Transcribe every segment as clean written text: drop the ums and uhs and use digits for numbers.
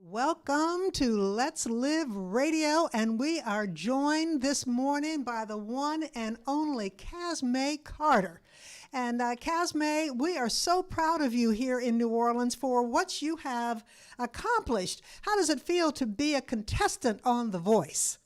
Welcome to Let's Live Radio, and we are joined this morning by the one and only Casme Carter. And Casme, we are so proud of you here in New Orleans for what you have accomplished. How does it feel to be a contestant on The Voice?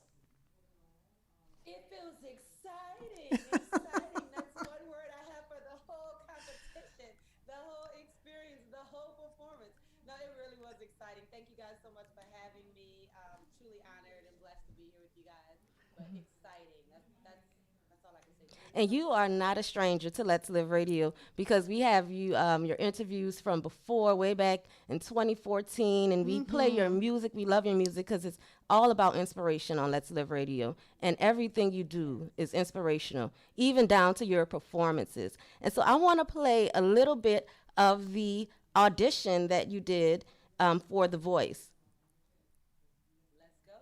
It feels exciting. Exciting. That's one word I have for the whole competition, the whole experience, the whole performance. No, it really was exciting. Thank you guys so much for having me. Truly honored and blessed to be here with you guys. But exciting. That's all I can say. Truly And you exciting. are not a stranger to Let's Live Radio because we have your interviews from before, way back in 2014, and we play your music. We love your music because it's all about inspiration on Let's Live Radio, and everything you do is inspirational, even down to your performances. And so I want to play a little bit of the audition that you did for The Voice. Let's go.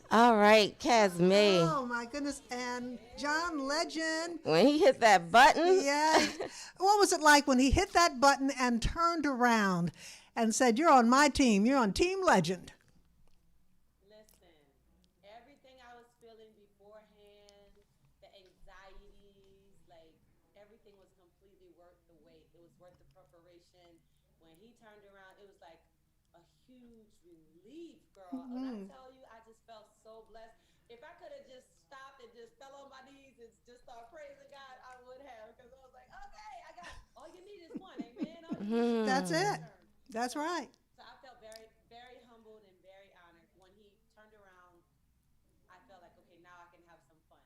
All right, Casme. Oh my goodness. And John Legend, When he hit that button, yeah. What was it like when he hit that button and turned around and said, "You're on my team, you're on Team Legend"? Listen, everything I was feeling beforehand, the anxieties, like everything was completely worth the wait. It was worth the preparation. When he turned around, it was like a huge relief, girl. When I tell you, I just felt so blessed. If I could have just stopped and just fell on my knees and just start praising God, I would have, because I was like, okay, I got all you need is one, amen. All you need is one That's to it. return. That's So right. so I felt very, very humbled and very honored when he turned around. I felt like, okay, now I can have some fun.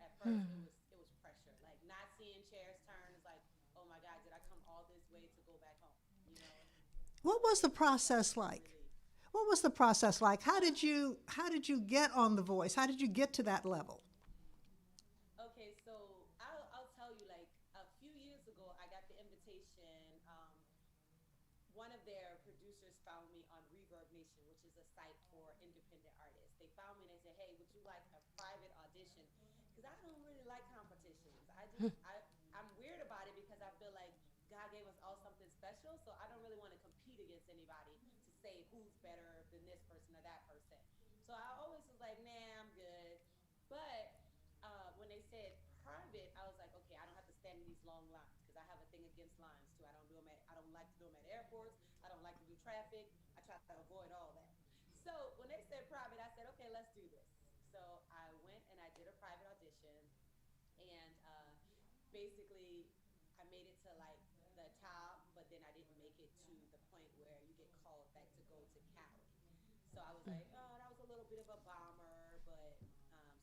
At first it was pressure, like not seeing chairs turn. It's like, oh my God, did I come all this way to go back home? What was the It was such process a like? relief. What was the process like? How did you get on The Voice? How did you get to that level? Okay, so I'll tell you, like a few years ago, I got the invitation. One of their producers found me on Reverb Nation, which is a site for independent artists. They found me and they said, "Hey, would you like a private audition?" Because I don't really like competitions. I'm weird about it because I feel like God gave us all something special, so I don't really want to compete against anybody to say who's better than this person or that person. So I always was like, "Nah, I'm good." But when they said private, I was like, okay, I don't have to stand in these long lines because I have a thing against lines too. I don't like to do them at airports. I don't like to do traffic. I try to avoid all that. So when they said private, I said, okay, let's do this. So I went and I did a private audition, and basically I made it to like the top, but then I didn't make it to the point where you get called back to go to Cali. So I was like, oh, that was a little bit of a bomber, but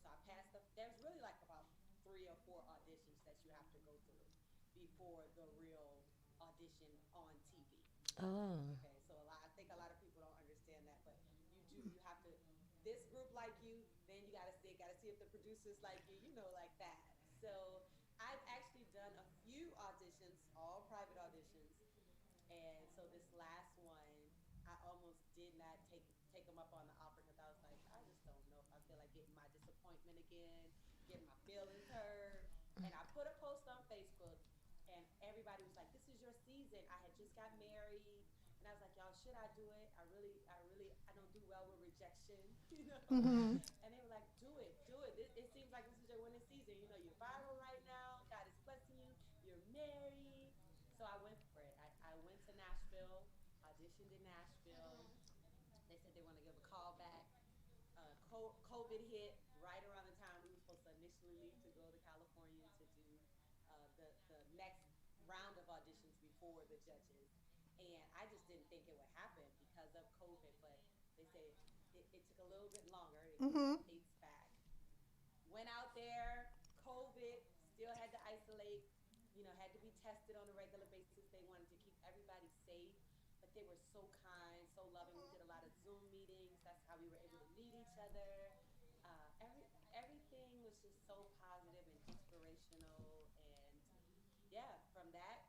so I passed the. There's really like about 3 or 4 auditions that you have to go through before the real audition on TV. oh, Okay, so I think a lot of people don't understand that, but you do. You have to. This group like you, then you gotta see if the producers like you. Like that. So I've actually done a few auditions, all private auditions, and so this last one, I almost did not take them up on the offer because I was like, I just don't know if I feel like getting my disappointment again, getting my feelings hurt. And I put a post on Facebook, and everybody was like, "This is your season." I had just got married, and I was like, "Y'all, should I do it? I don't do well with rejection, And they were like, do it. It seems like this is your winning season. You're viral right now. God is blessing you. You're married." So I went for it. I went to Nashville, auditioned in Nashville. They said they want to give a call back, COVID hit right around the time we were supposed to initially leave to go to California to do the next round of auditions before the judges. And I just didn't think it would happen because of COVID, but they say it took a little bit longer. They pushed Mm-hmm. the dates back. Went out there, COVID, still had to isolate, had to be tested on a regular basis. They wanted to keep everybody safe, but they were so kind, so loving. We did a lot of Zoom meetings. That's how we were able to meet each other. Everything was just so positive and inspirational. And yeah, from that,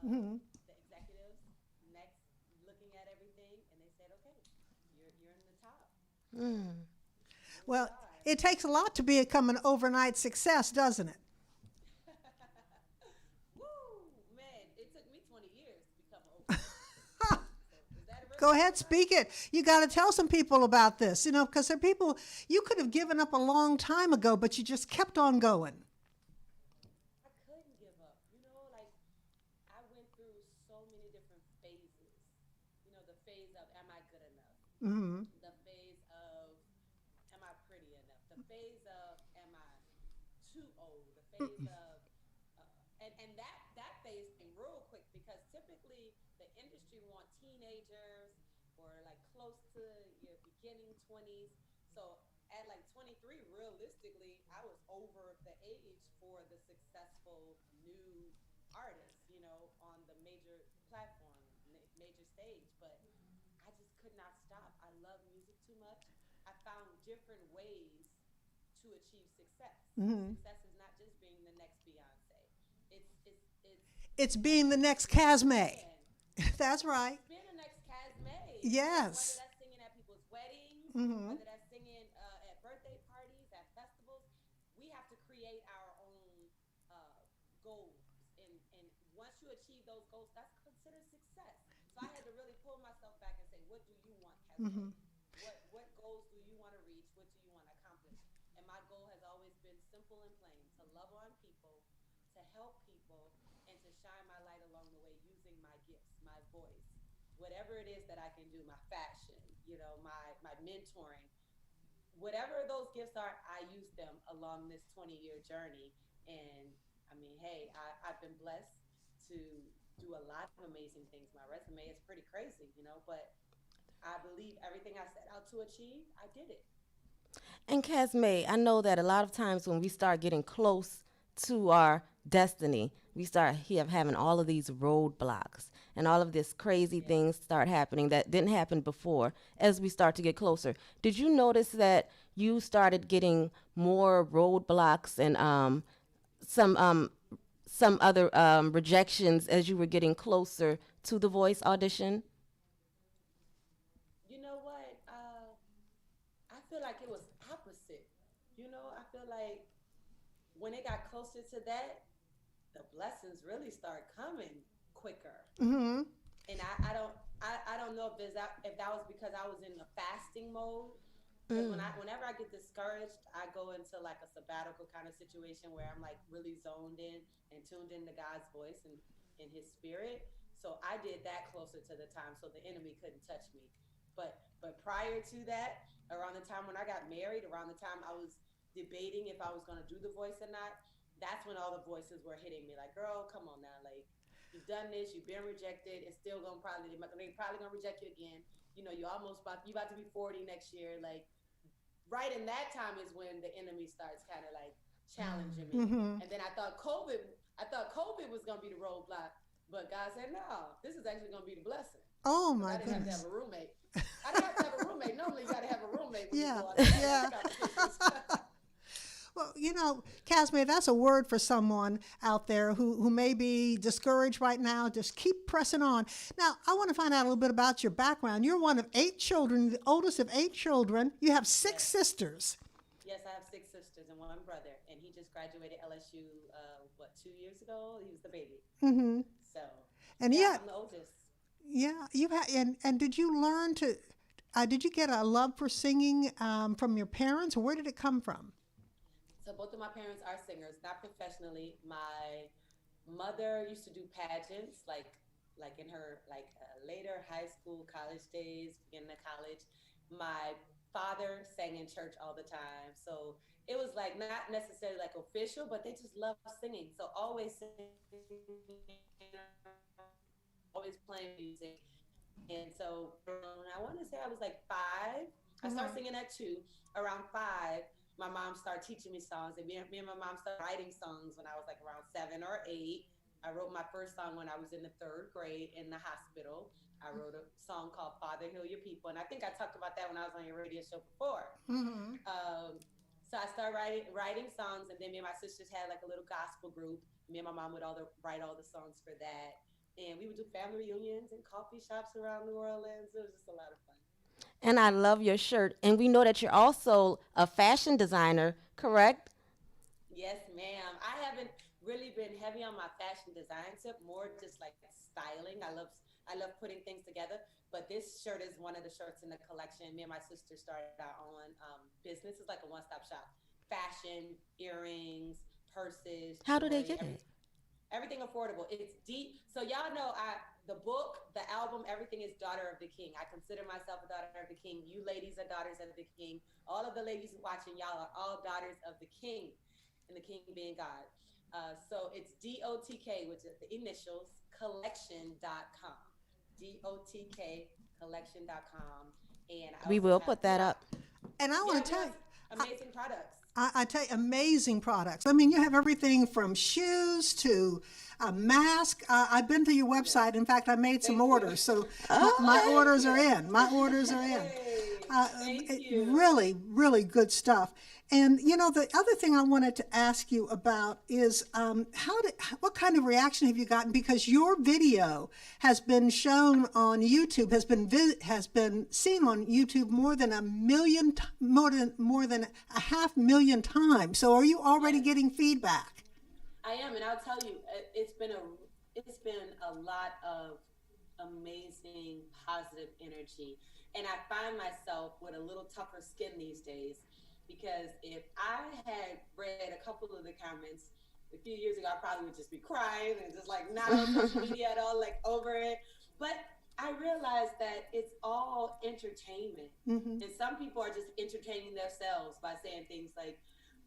Mm-hmm. the executives next looking at everything, and they said, okay, you're in the top. So Mm. here we Well, are. it takes a lot to become an overnight success, doesn't it? Woo, man! It took me 20 years to become an overnight success. So is that Go really ahead, overnight? speak it. You got to tell some people about this, because there are people you could have given up a long time ago, but you just kept on going. I couldn't give up. Like I went through so many different phases. The phase of am I good enough? Mm-hmm. The phase of am I pretty enough? The phase of am I too old? The phase of and that phase came real quick because typically the industry want teenagers or like close to your beginning 20s. So at like 23, realistically, I was over the age for the successful new artists, on the major platform, major stage. But I just could not stop. I love music too much. I found different ways to achieve success. Mm-hmm. Success is not just being the next Beyonce. It's It's being the becoming next the next Casme. Jen. That's right. It's being the next Casme. Whether Yes. that's singing at people's weddings, Mm-hmm. whether that's singing at birthday parties, at festivals, we have to create our own uh, goals. And once you achieve those goals, that's considered success. So I had to really pull myself back and say, what do you want, Mm-hmm. Casme? What goals do you want to reach? What do you want to accomplish? And my goal has always been simple and plain: to love on people, to help people, and to shine my light along the way using my gifts, my voice, whatever it is that I can do, my fashion, my mentoring, whatever those gifts are, I use them along this 20-year journey. And I mean, hey, I've been blessed to do a lot of amazing things. My resume is pretty crazy, but I believe everything I set out to achieve, I did it. And Casme, I know that a lot of times when we start getting close to our destiny, we start having all of these roadblocks and all of this crazy Yeah. things start happening that didn't happen before as we start to get closer. Did you notice that you started getting more roadblocks and some um, some other rejections as you were getting closer to the voice audition? You know what? I feel like it was opposite. I feel like when it got closer to that, the blessings really start coming quicker. Mm-hmm. And I don't know if that was because I was in the fasting mode. Because whenever I get discouraged, I go into like a sabbatical kind of situation where I'm like really zoned in and tuned into God's voice and in His Spirit. So I did that closer to the time, so the enemy couldn't touch me. But prior to that, around the time when I got married, around the time I was debating if I was going to do the voice or not, that's when all the voices were hitting me. Like, girl, come on now, like you've done this, you've been rejected, it's still gonna they probably gonna reject you again. You about to be 40 next year. Like right in that time is when the enemy starts kind of like challenging me. Mm-hmm. And then I thought COVID was gonna be the roadblock, but God said no, this is actually gonna be the blessing Oh because my I didn't have to have goodness. a roommate. I didn't have to have a roommate. Normally, you got to have a roommate when you Yeah. go audition Yeah. for competitions. Well, Casme, that's a word for someone out there who may be discouraged right now. Just keep pressing on. Now, I want to find out a little bit about your background. You're one of 8 children, the oldest of 8 children. You have six Yes. sisters. Yes, I have six sisters and one brother, and he just graduated LSU. 2 years ago? He was the baby. Mm-hmm. So, And yeah, yet, I'm the oldest. yeah, you had, and did you learn to, did you get a love for singing from your parents, or where did it come from? So both of my parents are singers, not professionally. My mother used to do pageants, like in her later high school, college days, beginning of college. My father sang in church all the time. So it was like not necessarily like official, but they just love singing. So always singing, always playing music. And so I want to say I was like 5. I started Mhm. singing at 2. Around 5, my mom started teaching me songs, and me and my mom started writing songs when I was like around 7 or 8. I wrote my first song when I was in the 3rd grade in the hospital. I wrote a song called "Father Heal Your People," and I think I talked about that when I was on your radio show before. Mhm. So I started writing songs, and then me and my sisters had like a little gospel group. Me and my mom would write all the songs for that, and we would do family reunions and coffee shops around New Orleans. It was just a lot of fun. And I love your shirt. And we know that you're also a fashion designer, correct? Yes, ma'am. I haven't really been heavy on my fashion design tip, more just like styling. I love putting things together. But this shirt is one of the shirts in the collection. Me and my sister started our own business. It's like a one-stop shop. Fashion, earrings, purses, How do they jewelry, get it? everything affordable. It's deep. So y'all know the book, the album, everything is Daughter of the King. I consider myself a daughter of the King. You ladies are daughters of the King. All of the ladies watching, y'all are all daughters of the King, and the King being God. So it's DOTK, which is the initials, collection.com. DOTK collection.com. And I We also will have put put that out, up. And I yeah, want to we tell have you, amazing products. I tell you, amazing products. I mean, you have everything from shoes to a mask. I've been to your website. In fact, I made some Thank you. orders, so my Oh, Thank orders you. are in. My orders are in. Hey, thank you. Really, really good stuff. And you know, the other thing I wanted to ask you about is what kind of reaction have you gotten? Because your video has been shown on YouTube, has been seen on YouTube more than more than a 500,000 times. So, are you already Yes, getting feedback? I am, and I'll tell you, it's been a lot of amazing positive energy, and I find myself with a little tougher skin these days because if I had read a couple of the comments a few years ago, I probably would just be crying and just like not on social media at all, like over it. But I realized that it's all entertainment, Mm-hmm. and some people are just entertaining themselves by saying things like,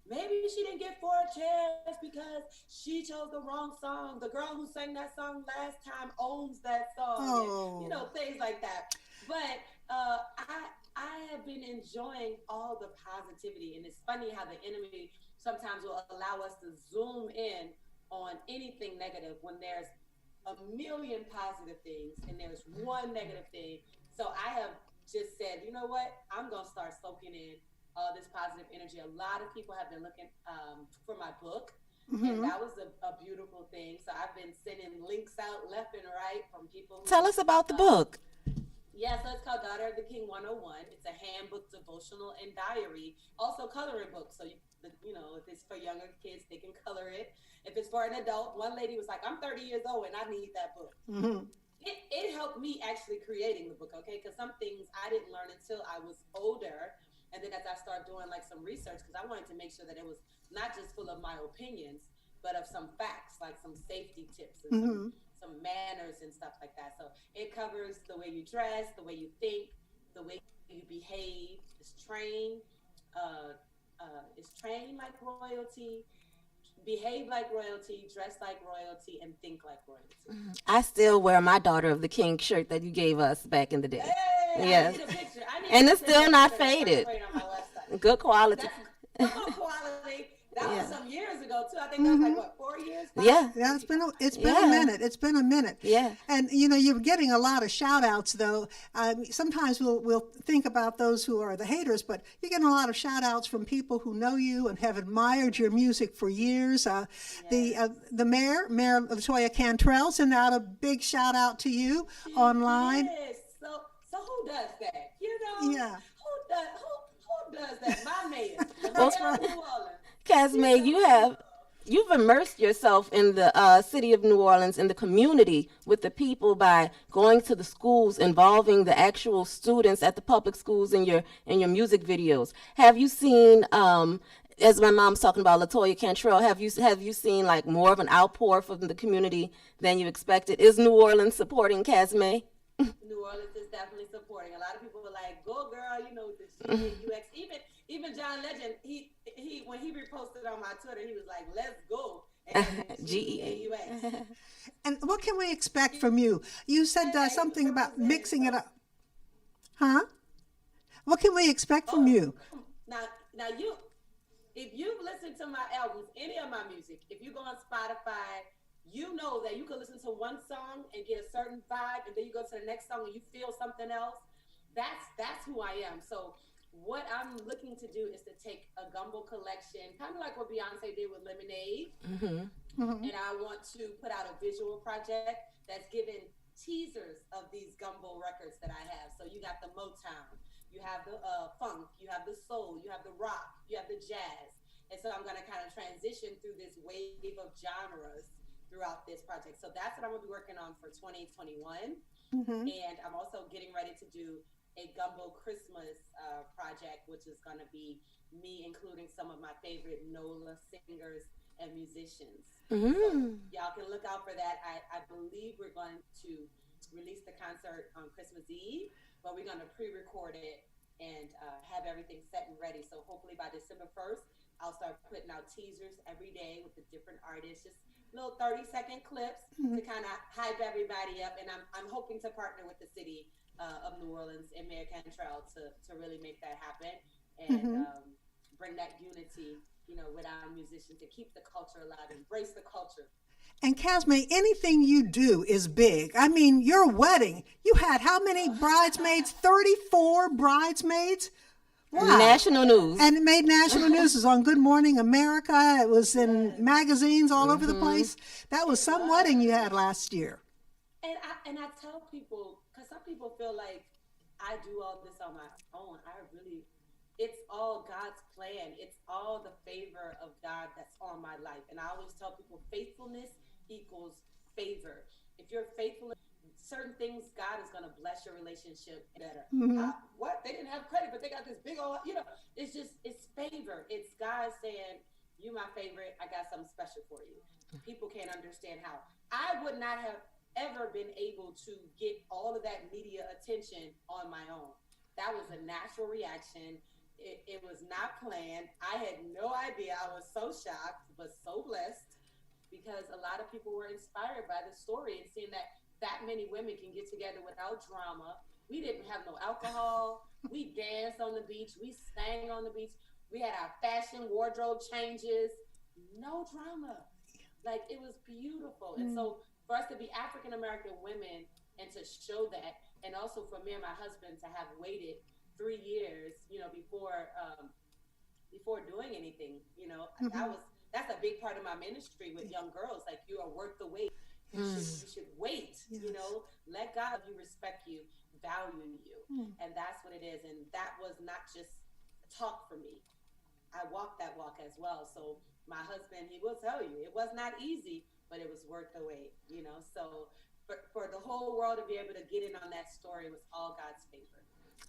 maybe she didn't get 4 chairs because she chose the wrong song. The girl who sang that song last time owns that song, and Oh. things like that. But I have been enjoying all the positivity, and it's funny how the enemy sometimes will allow us to zoom in on anything negative when there's a million positive things and there's one negative thing. So I have just said, you know what? I'm gonna start soaking in all this positive energy. A lot of people have been looking for my book, and Mm-hmm. that was a beautiful thing. So I've been sending links out left and right from people tell who us about the uh, book. yeah, so it's called Daughter of the King 101. It's a handbook, devotional, and diary. Also, coloring book. So, if it's for younger kids, they can color it. If it's for an adult, one lady was like, I'm 30 years old and I need that book. Mm-hmm. It helped me actually creating the book, okay? Because some things I didn't learn until I was older. And then as I started doing like some research, because I wanted to make sure that it was not just full of my opinions, but of some facts, like some safety tips and Mm-hmm. some manners and stuff like that. So it covers the way you dress, the way you think, the way you behave. Uh, it's train like royalty, behave like royalty, dress like royalty, and think like royalty. I still wear my Daughter of the King shirt that you gave us back in the day. Hey, I Yes. need a picture. I need And to it's send still that not to the first faded. grade on my website. Good quality. That's good quality. That was Yeah. some years ago too. I think that was like what, 4 years? Yeah. Yeah, it's been a Yeah. minute. It's been a minute. Yeah. And you're getting a lot of shout outs though. Sometimes we'll think about those who are the haters, but you're getting a lot of shout outs from people who know you and have admired your music for years. The mayor Latoya Cantrell sent out a big shout out to you online. Yes. So who does that? Yeah. Who does that? My mayor, the Well, mayor of New Orleans. She Casme, told me. you've immersed yourself in the city of New Orleans, in the community, with the people by going to the schools, involving the actual students at the public schools in your music videos. Have you seen, as my mom's talking about Latoya Cantrell, have you seen like more of an outpour from the community than you expected? Is New Orleans supporting Casme? New Orleans is definitely supporting. A lot of people are like, "Go, girl!" You know, the GAUX. Even John Legend, he when he reposted on my Twitter, he was like, "Let's go," and then the GAUX. GEA. And what can we expect from you? You said Yeah, he was something about representing. mixing it So, up. Huh? What can we expect from oh, you? now you, if you've listened to my albums, any of my music, if you go on Spotify, you know that you can listen to one song and get a certain vibe, and then you go to the next song and you feel something else. That's who I am. So what I'm looking to do is to take a gumbo collection, kind of like what Beyonce did with Lemonade, Hmm. Hmm. and I want to put out a visual project that's given teasers of these gumbo records that I have. So you got the Motown, you have the funk, you have the soul, you have the rock, you have the jazz. And so I'm going to kind of transition through this wave of genres throughout this project. So that's what I'm going to be working on for 2021. Hmm. And I'm also getting ready to do a gumbo Christmas project, which is going to be me including some of my favorite NOLA singers and musicians. So Mm. y'all can look out for that. I believe we're going to release the concert on Christmas Eve, but we're going to pre-record it and have everything set and ready. So hopefully by December 1st, I'll start putting out teasers every day with the different artists, just little 30-second clips to kind of hype everybody up. And I'm hoping to partner with the city of New Orleans and Mayor Cantrell to really make that happen and Hmm. bring that unity, with our musicians to keep the culture alive, embrace the culture. And Casme, anything you do is big. I mean, your wedding, you had how many bridesmaids? 34 bridesmaids? Wow. National news. And it made national news. It was on Good Morning America. It was in Yes, magazines all over the Hmm. place. That was it some wedding you was. had last year. And I tell people, because some people feel like I do all this on my own. It's all God's plan. It's all the favor of God that's on my life. And I always tell people faithfulness equals favor. If you're faithful in certain things, God is going to bless your relationship better. Hmm. What? They didn't have credit, but they got this big old, it's favor. It's God saying, "You my favorite. I got something special for you." People can't understand how. I would not have ever been able to get all of that media attention on my own. That was a natural reaction. It was not planned. I had no idea. I was so shocked, but so blessed because a lot of people were inspired by the story and seeing that many women can get together without drama. We didn't have no alcohol. We danced on the beach. We sang on the beach. We had our fashion wardrobe changes. No drama. Like it was beautiful. And so for us to be African American women and to show that, and also for me and my husband to have waited 3 years, before doing anything, Hmm. that's a big part of my ministry with young girls. Like you are worth the wait. Mm. You should wait. Yes. Let God you, respect you, value you, Mm. and that's what it is. And that was not just talk for me. I walked that walk as well. So my husband, he will tell you, it was not easy, but it was worth the wait. So for the whole world to be able to get in on that story was all God's favor.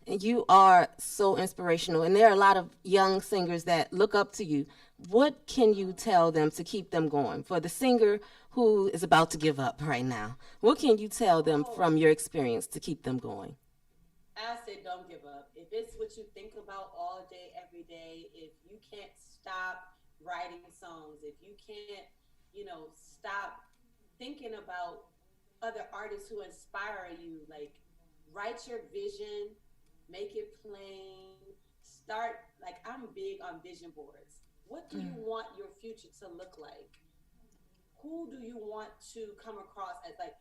And you are so inspirational. And there are a lot of young singers that look up to you. What can you tell them to keep them going? For the singer who is about to give up right now, what can you tell them Oh, from your experience to keep them going? I said, don't give up. If it's what you think about all day, every day, if you can't stop writing songs, if you can't, stop thinking about other artists who inspire you, like write your vision, make it plain, start, like I'm big on vision boards. What do you want your future to look like? Who do you want to come across as, like,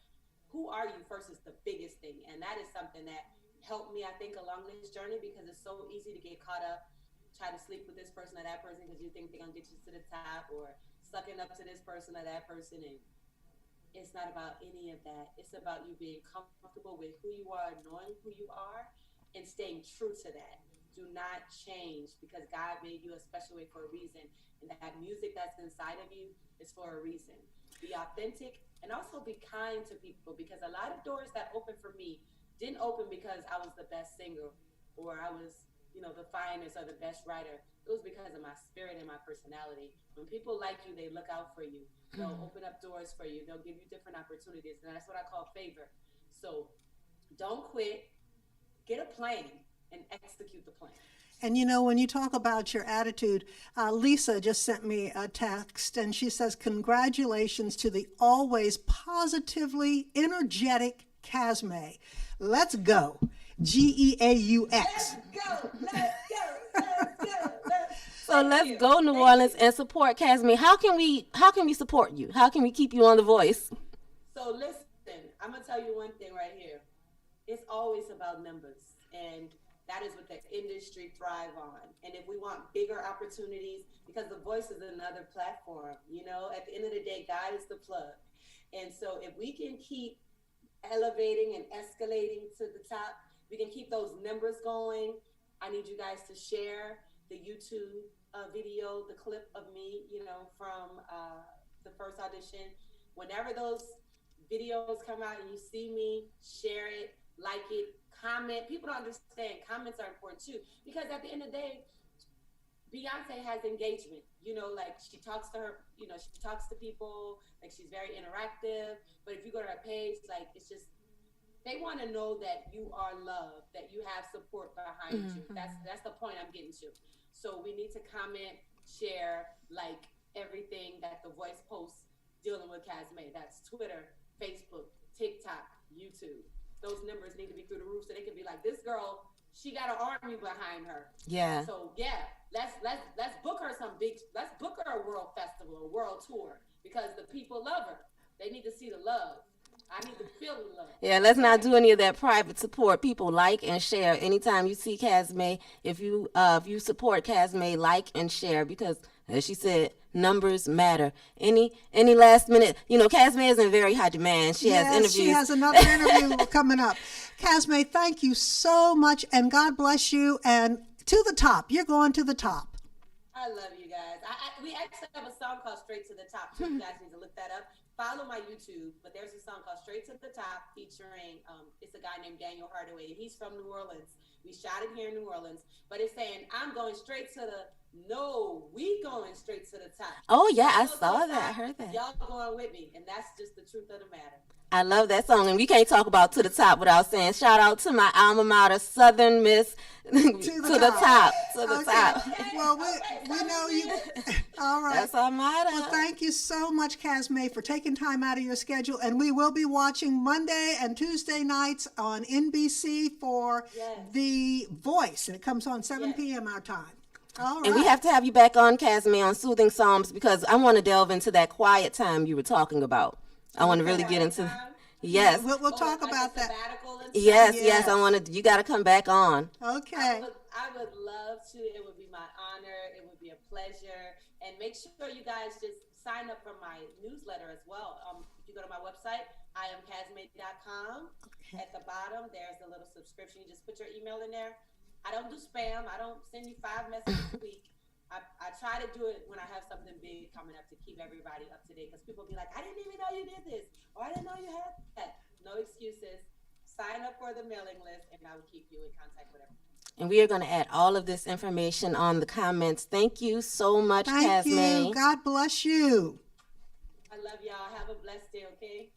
who are you first is the biggest thing. And that is something that helped me, I think, along this journey because it's so easy to get caught up, try to sleep with this person or that person because you think they're gonna get you to the top, or sucking up to this person or that person. And it's not about any of that. It's about you being comfortable with who you are, knowing who you are, and staying true to that. Do not change because God made you a special way for a reason. And that music that's inside of you is for a reason. Be authentic and also be kind to people because a lot of doors that open for me didn't open because I was the best singer or I was, the finest or the best writer. It was because of my spirit and my personality. When people like you, they look out for you. They'll open up doors for you. They'll give you different opportunities. And that's what I call favor. So Don't quit. Get a plan and execute the plan. And you know, when you talk about your attitude, Lisa just sent me a text and she says, congratulations to the always positively energetic Casme. Let's go. Geaux. Let's go. Let's go. Let's go. So let's go New Orleans and support Casme. How can we support you? How can we keep you on The Voice? So listen, I'm gonna tell you one thing right here. It's always about numbers, and that is what the industry thrive on. And if we want bigger opportunities, because The Voice is another platform, you know, at the end of the day, God is the plug. And so if we can keep elevating and escalating to the top, we can keep those numbers going. I need you guys to share the YouTube video, the clip of me, you know, from the first audition. Whenever those videos come out and you see me, share it, like it, comment. People don't understand. Comments are important too, because at the end of the day, Beyonce has engagement. You know, like she talks to her, you know, she talks to people, like she's very interactive. But if you go to her page, like it's just, they want to know that you are loved, that you have support behind you. That's the point I'm getting to. So we need to comment, share, like everything that The Voice posts dealing with Casme. That's Twitter, Facebook, TikTok, YouTube. Those numbers need to be through the roof so they can be like, this girl, she got an army behind her. Yeah. So yeah, let's book her let's book her a world festival, a world tour, because the people love her. They need to see the love. I need to feel the love. Yeah, let's not do any of that private support. People like and share. Anytime you see Casme, if you support Casme, like and share, because as she said, numbers matter. Any last minute, you know, Casme is in very high demand. She has interviews. She has another interview coming up. Casme, thank you so much, and God bless you. And to the top, you're going to the top. I love you guys. We actually have a song called Straight to the Top, so you guys need to look that up. Follow my YouTube, but there's a song called Straight to the Top featuring, it's a guy named Daniel Hardaway, and he's from New Orleans. We shot it here in New Orleans, but it's saying, I'm going straight to we going straight to the top. Oh, yeah, I saw that. I heard that. Y'all going with me, and that's just the truth of the matter. I love that song, and we can't talk about To the Top without saying shout out to my alma mater, Southern Miss, to the top. Well, we know you. All right. That's our motto. Well, thank you so much, Casme, for taking time out of your schedule, and we will be watching Monday and Tuesday nights on NBC for The Voice, and it comes on 7 p.m. our time. All right. And we have to have you back on, Casme, on Soothing Psalms, because I want to delve into that quiet time you were talking about. I want to really get into. Yes. We'll talk about that. Yes. I want to. You got to come back on. Okay. I would love to. It would be my honor. It would be a pleasure. And make sure you guys just sign up for my newsletter as well. If you go to my website, iamcasme.com. Okay. At the bottom, there's a little subscription. You just put your email in there. I don't do spam. I don't send you 5 messages a week. I try to do it when I have something big coming up to keep everybody up to date, because people be like, I didn't even know you did this, or I didn't know you had that. No excuses. Sign up for the mailing list, and I will keep you in contact with everyone. And we are going to add all of this information on the comments. Thank you so much, Casme. Thank you. God bless you. I love y'all. Have a blessed day, okay?